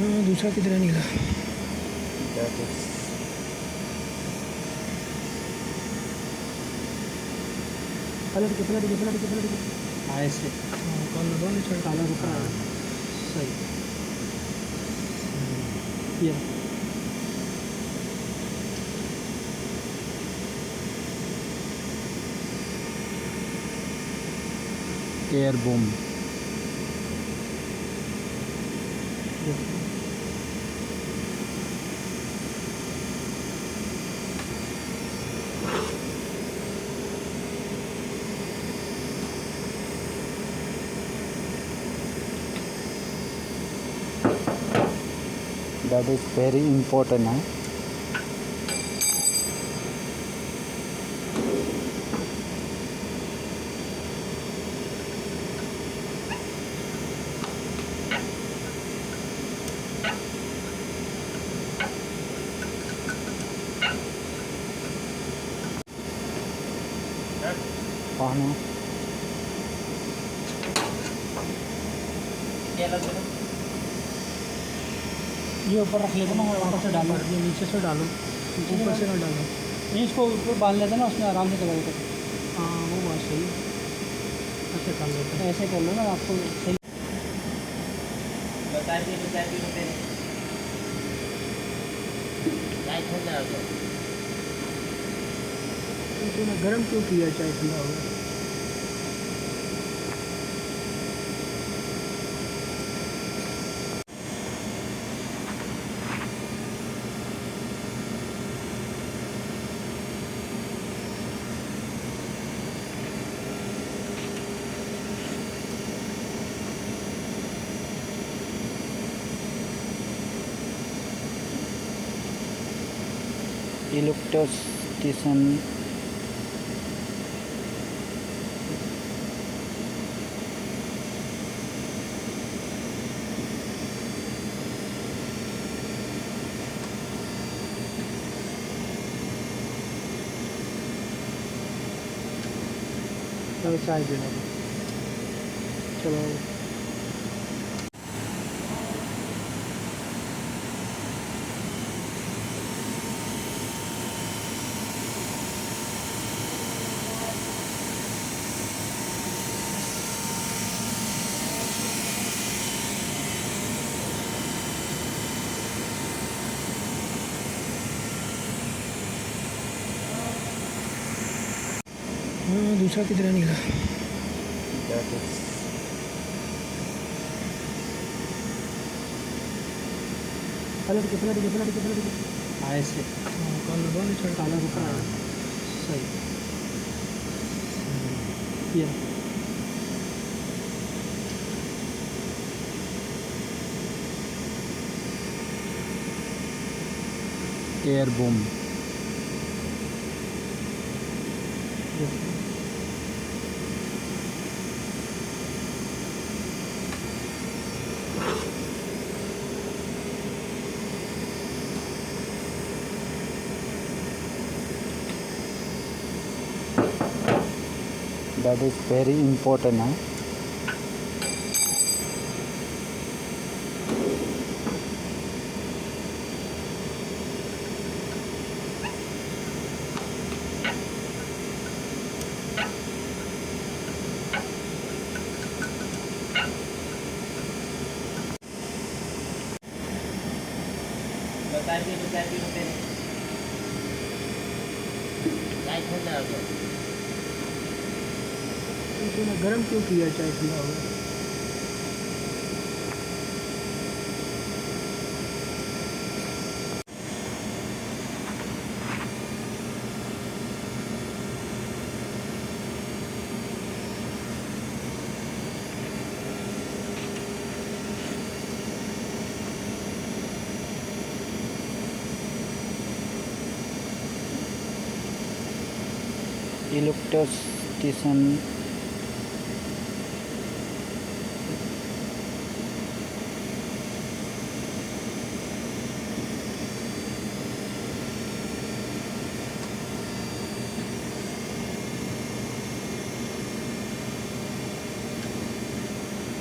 दूसरा किधर निकला? ऐसे काला रुका है सही ये air boom that is very important है कौन है ये ऊपर रख लेते ना ऊपर से डालो ये नीचे से डालो ऊपर से ना डालो नहीं इसको ऊपर बांध लेते ना उसमें आराम से दबाई कर हाँ वो बात सही है ऐसे कर लेते हैं ऐसे कर लो ना आपको सही बता दिए तूने गर्म क्यों किया? चाय ठंडा हो गया। इलेक्ट्रोस्टेशन चलो चाय देना चलो दूसरा किधर निकला? ऐसे काला रुका है सही ये air boom that is very important है बता दिए तूने गर्म क्यों किया? चाय ठंडा हो गया। इलेक्ट्रोस्टेशन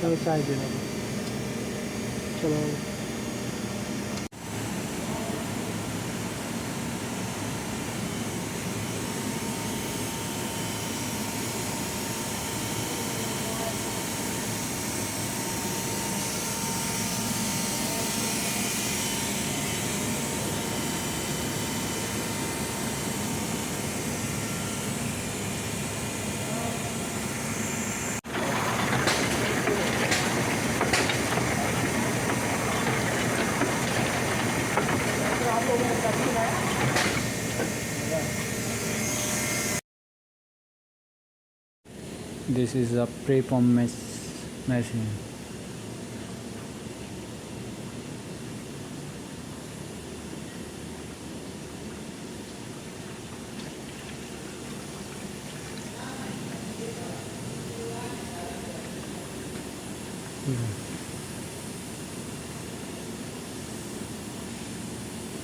चलो चाय देना चलो This is a pre-pump machine.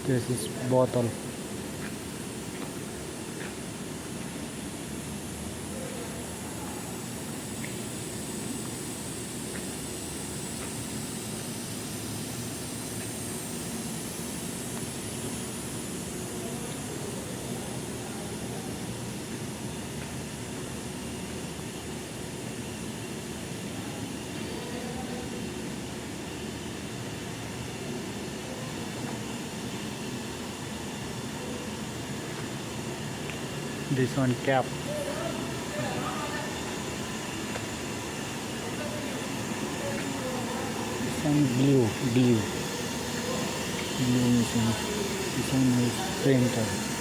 This is bottle. This one cap. This one glue machine. This one is printer.